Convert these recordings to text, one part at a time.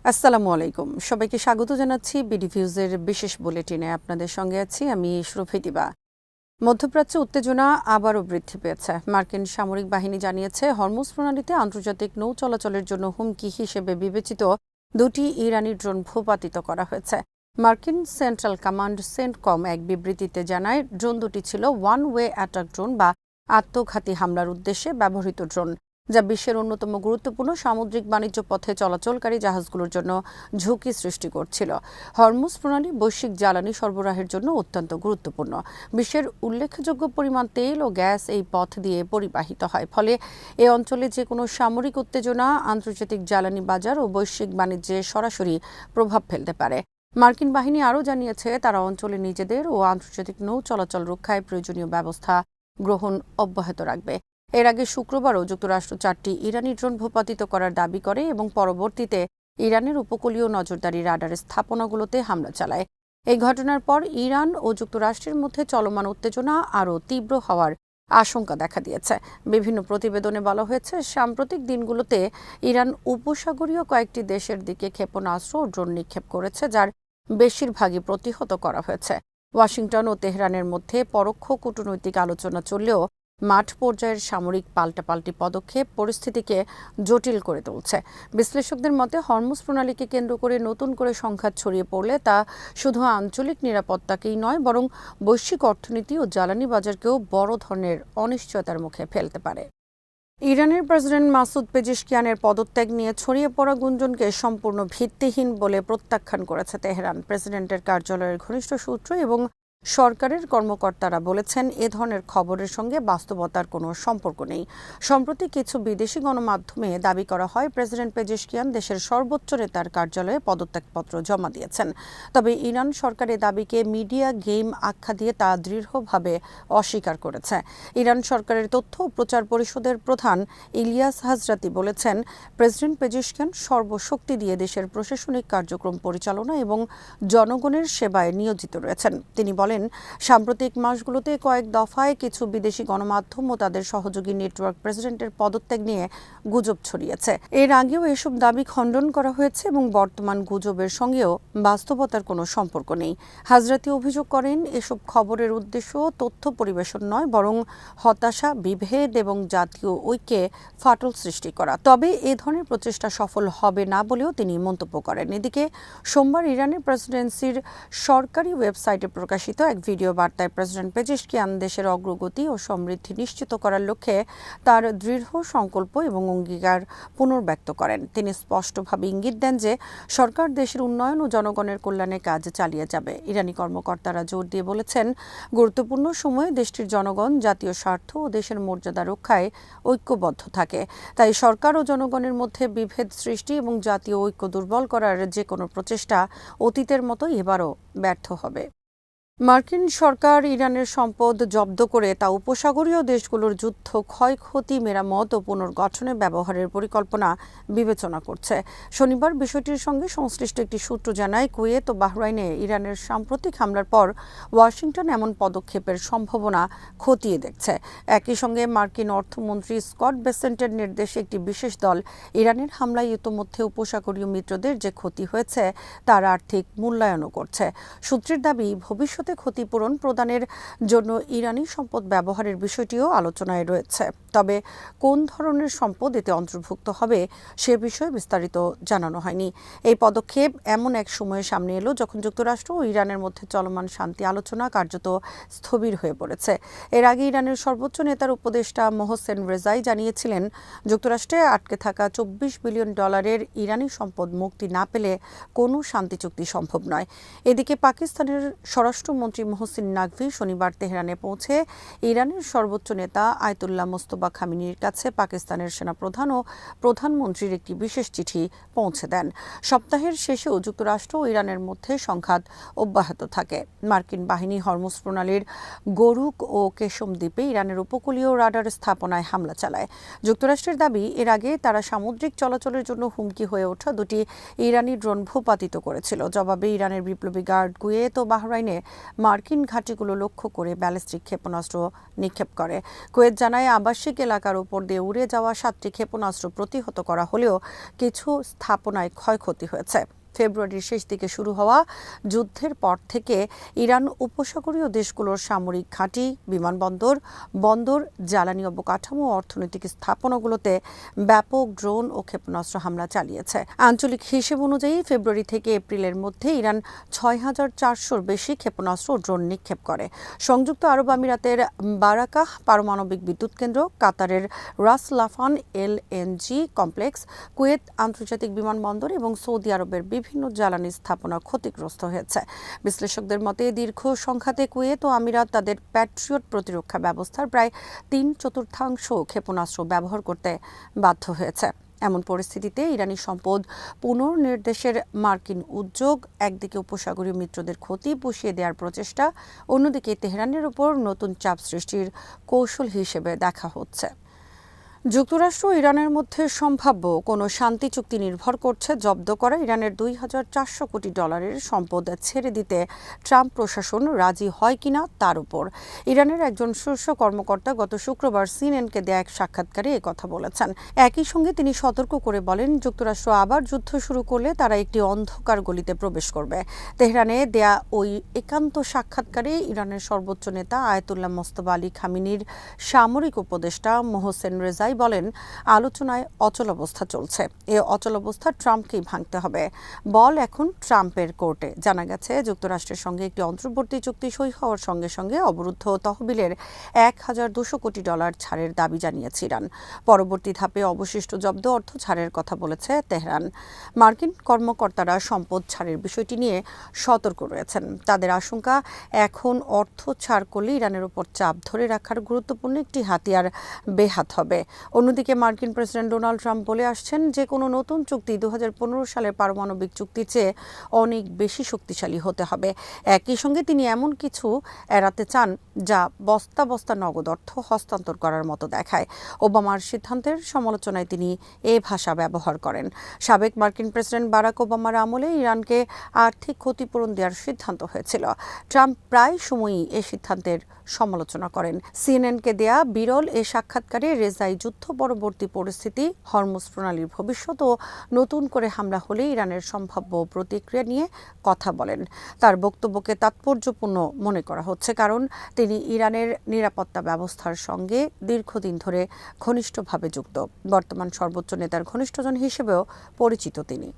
আসসালামু আলাইকুম, সবাইকে স্বাগত জানাচ্ছি বিডিভিউজের বিশেষ বুলেটিনে। আপনাদের সঙ্গে আছি আমি ইশরফি দিবা। মধ্যপ্রাচ্যে উত্তেজনা আবারও বৃদ্ধি পেয়েছে। মার্কিন সামরিক বাহিনী জানিয়েছে হরমুজ প্রণালীতে আন্তর্জাতিক নৌ চলাচলের জন্য হুমকি হিসেবে বিবেচিত দুটি ইরানি ড্রোন ভূপাতিত করা হয়েছে। মার্কিন সেন্ট্রাল কমান্ড সেন্টকম এক বিবৃতিতে জানায় ড্রোন দুটি ছিল ওয়ান ওয়ে অ্যাটাক ড্রোন বা আত্মঘাতী হামলার উদ্দেশ্যে ব্যবহৃত ড্রোন, যা বিশ্বের অন্যতম গুরুত্বপূর্ণ সামুদ্রিক বাণিজ্য পথে চলাচলকারী জাহাজগুলোর জন্য ঝুঁকি সৃষ্টি করছিল। হরমুজ প্রণালী বৈশ্বিক জ্বালানি সরবরাহের জন্য অত্যন্ত গুরুত্বপূর্ণ। বিশ্বের উল্লেখযোগ্য পরিমাণ তেল ও গ্যাস এই পথ দিয়ে পরিবাহিত হয়। ফলে এ অঞ্চলে যে কোনো সামরিক উত্তেজনা আন্তর্জাতিক জ্বালানি বাজার ও বৈশ্বিক বাণিজ্যে সরাসরি প্রভাব ফেলতে পারে। মার্কিন বাহিনী আরও জানিয়েছে তারা অঞ্চলে নিজেদের ও আন্তর্জাতিক নৌ চলাচল রক্ষায় প্রয়োজনীয় ব্যবস্থা গ্রহণ অব্যাহত রাখবে। এর আগে শুক্রবারও যুক্তরাষ্ট্র 4টি ইরানি ড্রোন ভূপাতিত করার দাবি করে এবং পরবর্তীতে ইরানের উপকূলীয় নজরদারি রাডার স্থাপনাগুলোতে হামলা চালায়। এই ঘটনার পর ইরান ও যুক্তরাষ্ট্রের মধ্যে চলমান উত্তেজনা আরও তীব্র হওয়ার আশঙ্কা দেখা দিয়েছে। বিভিন্ন প্রতিবেদনে বলা হয়েছে সাম্প্রতিক দিনগুলোতে ইরান উপসাগরীয় কয়েকটি দেশের দিকে ক্ষেপণাস্ত্র ও ড্রোন নিক্ষেপ করেছে, যার বেশিরভাগই প্রতিহত করা হয়েছে। ওয়াশিংটন ও তেহরানের মধ্যে পরোক্ষ কূটনৈতিক আলোচনা চললেও মাঠ পর্যায়ের সামরিক পাল্টাপাল্টি পদক্ষেপ পরিস্থিতিকে জটিল করে তুলছে। বিশ্লেষকদের মতে হরমুজ প্রণালীকে কেন্দ্র করে নতুন করে সংঘাত ছড়িয়ে পড়লে তা শুধু আঞ্চলিক নিরাপত্তাকেই নয়, বরং বৈশ্বিক অর্থনীতি ও জ্বালানি বাজারকেও বড় ধরনের অনিশ্চয়তার মুখে ফেলতে পারে। ইরানের প্রেসিডেন্ট মাসুদ পেজিশকিয়ানের পদত্যাগ নিয়ে ছড়িয়ে পড়া গুঞ্জনকে সম্পূর্ণ ভিত্তিহীন বলে প্রত্যাখ্যান করেছে তেহরান। প্রেসিডেন্টের কার্যালয়ের ঘনিষ্ঠ সূত্র এবং সরকারের কর্মকর্তারা বলেছেন এ ধরনের খবরের সঙ্গে বাস্তবতার কোনো সম্পর্ক নেই। সম্প্রতি কিছু বিদেশি গণমাধ্যমে দাবি করা হয় প্রেসিডেন্ট পেজিশকিয়ান দেশের সর্বোচ্চ নেতার কার্যালয়ে পদত্যাগপত্র জমা দিয়েছেন। তবে ইরান সরকার এ দাবিকে মিডিয়া গেম আখ্যা দিয়ে তা দৃঢ়ভাবে অস্বীকার করেছে। ইরান সরকারের তথ্য ও প্রচার পরিষদের প্রধান ইলিয়াস হাজরাতি বলেছেন প্রেসিডেন্ট পেজিশকিয়ান সর্বশক্তি দিয়ে দেশের প্রশাসনিক কার্যক্রম পরিচালনা এবং জনগণের সেবায় নিয়োজিত রয়েছেন। তিনি বলেন সাম্প্রতিক মাসগুলোতে কয়েক দফায় কিছু বিদেশি গণমাধ্যম ও তাদের সহযোগী নেটওয়ার্ক প্রেসিডেন্টের পদত্যাগ নিয়ে গুজব ছড়িয়েছে। এর আগেও এসব দাবি খণ্ডন করা হয়েছে এবং বর্তমান গুজবের সঙ্গেও বাস্তবতার কোনো সম্পর্ক নেই। হাজরাতি অভিযোগ করেন এসব খবরের উদ্দেশ্য তথ্য পরিবেশন নয়, বরং হতাশা, বিভেদ এবং জাতীয় ঐক্যে ফাটল সৃষ্টি করা। তবে এ ধরনের প্রচেষ্টা সফল হবে না বলেও তিনি মন্তব্য করেন। এদিকে সোমবার ইরানের প্রেসিডেন্সির সরকারি ওয়েবসাইটে প্রকাশিত এক ভিডিও বার্তায় প্রেসিডেন্ট পেজিশকিয়ান দেশের অগ্রগতি ও সমৃদ্ধি নিশ্চিত করার লক্ষ্যে তার দৃঢ় সংকল্প এবং অঙ্গীকার পুনর্ব্যক্ত করেন। তিনি স্পষ্টভাবে ইঙ্গিত দেন যে সরকার দেশের উন্নয়ন ও জনগণের কল্যাণে কাজ চালিয়ে যাবে। ইরানি কর্মকর্তারা জোর দিয়ে বলেছেন গুরুত্বপূর্ণ সময়ে দেশটির জনগণ জাতীয় স্বার্থ ও দেশের মর্যাদা রক্ষায় ঐক্যবদ্ধ থাকে। তাই সরকার ও জনগণের মধ্যে বিভেদ সৃষ্টি এবং জাতীয় ঐক্য দুর্বল করার যে কোনো প্রচেষ্টা অতীতের মতো এবারও ব্যর্থ হবে। মার্কিন সরকার ইরানের সম্পদ জব্দ করে তা উপসাগরীয় দেশগুলোর যুদ্ধ ক্ষয়ক্ষতি মেরামত ও পুনর্গঠনে ব্যবহারের পরিকল্পনা বিবেচনা করছে। শনিবার বিষয়টির সঙ্গে সংশ্লিষ্ট একটি সূত্র জানায় কুয়েত ও বাহরাইনে ইরানের সাম্প্রতিক হামলার পর ওয়াশিংটন এমন পদক্ষেপের সম্ভাবনা খতিয়ে দেখছে। একই সঙ্গে মার্কিন অর্থমন্ত্রী স্কট বেসেন্টের নির্দেশে একটি বিশেষ দল ইরানের হামলায় ইতোমধ্যে উপসাগরীয় মিত্রদের যে ক্ষতি হয়েছে তার আর্থিক মূল্যায়নও করছে। সূত্রের দাবি ভবিষ্যতে ক্ষতিপূরণ প্রদানের জন্য ইরানি সম্পদ ব্যবহারের বিষয়টিও আলোচনায় রয়েছে। তবে কোন ধরনের সম্পদ এতে অন্তর্ভুক্ত হবে সে বিষয়ে বিস্তারিত জানানো হয়নি। এই পদক্ষেপ এমন এক সময়ে সামনে এলো যখন যুক্তরাষ্ট্র ও ইরানের মধ্যে চলমান শান্তি আলোচনা কার্যত স্থবির হয়ে পড়েছে। এর আগে ইরানের সর্বোচ্চ নেতার উপদেষ্টা মোহসেন রেজাই জানিয়েছিলেন যুক্তরাষ্ট্রে আটকে থাকা $24 বিলিয়ন ইরানি সম্পদ মুক্তি না পেলে কোনো শান্তি চুক্তি সম্ভব নয়। এদিকে পাকিস্তানের স্বরাষ্ট্রমন্ত্রী মোহসিন নাকভি শনিবার তেহরানে পৌঁছে ইরানের সর্বোচ্চ নেতা আয়াতুল্লাহ মোস্তফা খামেনির কাছে পাকিস্তানের সেনাপ্রধান ও প্রধানমন্ত্রীর একটি বিশেষ চিঠি পৌঁছে দেন। সপ্তাহের শেষেও যুক্তরাষ্ট্র ও ইরানের মধ্যে সংঘাত অব্যাহত থাকে। মার্কিন বাহিনী হরমুজ প্রণালীর গরুক ও কেশম দ্বীপে ইরানের উপকূলীয় রাডার স্থাপনায় হামলা চালায়। যুক্তরাষ্ট্রের দাবি এর আগে তারা সামুদ্রিক চলাচলের জন্য হুমকি হয়ে ওঠা দুটি ইরানি ড্রোন ভূপাতিত করেছিল। জবাবে ইরানের বিপ্লবী গার্ড কুয়েত ও বাহরাইনে মার্কিন ঘাঁটিগুলো লক্ষ্য করে ব্যালিস্টিক ক্ষেপণাস্ত্র নিক্ষেপ করে। কুয়েত জানায় আবাসিক এলাকার উপর দিয়ে উড়ে যাওয়া 7টি ক্ষেপণাস্ত্র প্রতিহত করা হলেও কিছু স্থাপনায় ক্ষয়ক্ষতি হয়েছে। ফেব্রুয়ারির শেষ দিকে শুরু হওয়া যুদ্ধের পর থেকে ইরান উপসাগরীয় দেশগুলোর সামরিক ঘাঁটি, বিমানবন্দর, বন্দর, জ্বালানি অবকাঠামো ও অর্থনৈতিক স্থাপনাগুলোতে ব্যাপক ড্রোন ও ক্ষেপণাস্ত্র হামলা চালিয়েছে। আঞ্চলিক হিসেব অনুযায়ী ফেব্রুয়ারি থেকে এপ্রিলের মধ্যে ইরান 6,400-র বেশি ক্ষেপণাস্ত্র ও ড্রোন নিক্ষেপ করে। সংযুক্ত আরব আমিরাতের বারাকাহ পারমাণবিক বিদ্যুৎ কেন্দ্র, কাতারের রাস লাফান এলএনজি কমপ্লেক্স, কুয়েত আন্তর্জাতিক বিমানবন্দর এবং সৌদি আরবের বিভিন্ন জ্বালানি স্থাপনা ক্ষতিগ্রস্ত হয়েছে। বিশ্লেষকদের মতে দীর্ঘ সংঘাতে কুয়েত ও আমিরাত তাদের প্যাট্রিয়ট প্রতিরক্ষা ব্যবস্থার প্রায় 3/4 ক্ষেপণাস্ত্র ব্যবহার করতে বাধ্য হয়েছে। এমন পরিস্থিতিতে ইরানি সম্পদ পুনর্নির্দেশের মার্কিন উদ্যোগ একদিকে উপসাগরীয় মিত্রদের ক্ষতি পুষিয়ে দেওয়ার প্রচেষ্টা, অন্যদিকে তেহরানের উপর নতুন চাপ সৃষ্টির কৌশল হিসেবে দেখা হচ্ছে। যুক্তরাষ্ট্র ও ইরানের মধ্যে সম্ভাব্য কোনো শান্তি চুক্তি নির্ভর করছে জব্দ করা ইরানের $2,400 কোটি সম্পদ ছেড়ে দিতে ট্রাম্প প্রশাসন রাজি হয় কিনা তার উপর। ইরানের একজন শীর্ষ কর্মকর্তা গত শুক্রবার সিএনএনকে দেয়া এক সাক্ষাৎকারে একথা বলেছেন। একই সঙ্গে তিনি সতর্ক করে বলেন, যুক্তরাষ্ট্র আবার যুদ্ধ শুরু করলে তারা একটি অন্ধকার গলিতে প্রবেশ করবে। তেহরানে দেয়া ওই একান্ত সাক্ষাৎকারে ইরানের সর্বোচ্চ নেতা আয়াতুল্লাহ মোস্তফা আলী খামেনির সামরিক উপদেষ্টা মোহসেন রেজাই বলেন, আলোচনায় অচলাবস্থা চলছে। এ অচলাবস্থা ট্রাম্পকেই ভাঙতে হবে। বল এখন ট্রাম্পের কোর্টে। জানা গেছে, যুক্তরাষ্ট্রের সঙ্গে একটি অন্তর্বর্তী চুক্তি সই হওয়ার সঙ্গে সঙ্গে অবরুদ্ধ তহবিলের $1,200 কোটি ছাড়ের দাবি জানিয়েছে ইরান। পরবর্তী ধাপে অবশিষ্ট জব্দ অর্থ ছাড়ের কথা বলেছে তেহরান। মার্কিন কর্মকর্তারা সম্পদ ছাড়ের বিষয়টি নিয়ে সতর্ক রয়েছেন। তাদের আশঙ্কা, এখন অর্থ ছাড় করলে ইরানের উপর চাপ ধরে রাখার গুরুত্বপূর্ণ একটি হাতিয়ার বেহাত হবে। অন্যদিকে মার্কিন প্রেসিডেন্ট ডোনাল্ড ট্রাম্প বলে আসছেন যে কোনো নতুন চুক্তি 2015 সালের পারমাণবিক চুক্তির চেয়ে অনেক বেশি শক্তিশালী হতে হবে। একই সঙ্গে তিনি এমন কিছু এড়াতে চান যা বস্তা বস্তা নগদ অর্থ হস্তান্তর করার মতো দেখায়। ওবামার সিদ্ধান্তের সমালোচনায় তিনি এ ভাষা ব্যবহার করেন। সাবেক মার্কিন প্রেসিডেন্ট বারাক ওবামার আমলে ইরানকে আর্থিক ক্ষতিপূরণ দেওয়ার সিদ্ধান্ত হয়েছিল। ট্রাম্প প্রায় সময়ই এ সিদ্ধান্তের সমালোচনা করেন। সিএনএনকে দেয়া বিরল এ সাক্ষাৎকারে রেজাই যুদ্ধ পরবর্তী পরিস্থিতি, হরমুজ প্রণালীর ভবিষ্যৎ ও নতুন করে হামলা হলে ইরানের সম্ভাব্য প্রতিক্রিয়া নিয়ে কথা বলেন। তার বক্তব্যকে তাৎপর্যপূর্ণ মনে করা হচ্ছে, কারণ তিনি ইরানের নিরাপত্তা ব্যবস্থার সঙ্গে দীর্ঘদিন ধরে ঘনিষ্ঠভাবে যুক্ত। বর্তমান সর্বোচ্চ নেতার ঘনিষ্ঠজন হিসেবেও পরিচিত তিনি।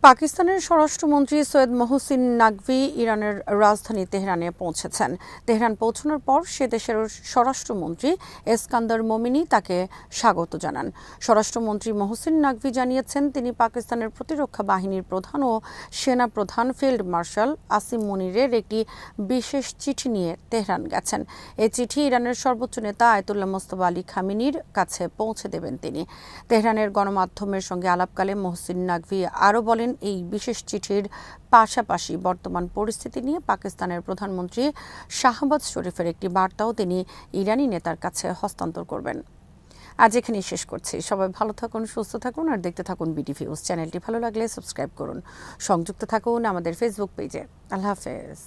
পাকিস্তানের স্বরাষ্ট্রমন্ত্রী সৈয়দ মহসিন নাকভি ইরানের রাজধানী তেহরানে পৌঁছেছেন। তেহরান পৌঁছানোর পর সে দেশের স্বরাষ্ট্রমন্ত্রী এসকান্দার মোমিনি তাকে স্বাগত জানান। স্বরাষ্ট্রমন্ত্রী মহসিন নাকভি জানিয়েছেন, তিনি পাকিস্তানের প্রতিরক্ষা বাহিনীর প্রধান ও সেনা প্রধান ফিল্ড মার্শাল আসিম মুনিরের একটি বিশেষ চিঠি নিয়ে তেহরান গেছেন। এই চিঠি ইরানের সর্বোচ্চ নেতা আয়াতুল্লাহ মোস্তফা আলী খামেনির কাছে পৌঁছে দেবেন তিনি। তেহরানের গণমাধ্যমের সঙ্গে আলাপকালে মহসিন নাকভি আরও বলেন, এই বিশেষ চিঠির পাশাপাশি বর্তমান পরিস্থিতি নিয়ে পাকিস্তানের প্রধানমন্ত্রী শাহবাজ শরীফের একটি বার্তাও তিনি ইরানি নেতার কাছে হস্তান্তর করবেন। আজ এখানেই শেষ করছি। সবাই ভালো থাকুন, সুস্থ থাকুন আর দেখতে থাকুন বিডিভিউজ। চ্যানেলটি ভালো লাগলে সাবস্ক্রাইব করুন। সংযুক্ত থাকুন আমাদের ফেসবুক পেজে। আল্লাহ হাফেজ।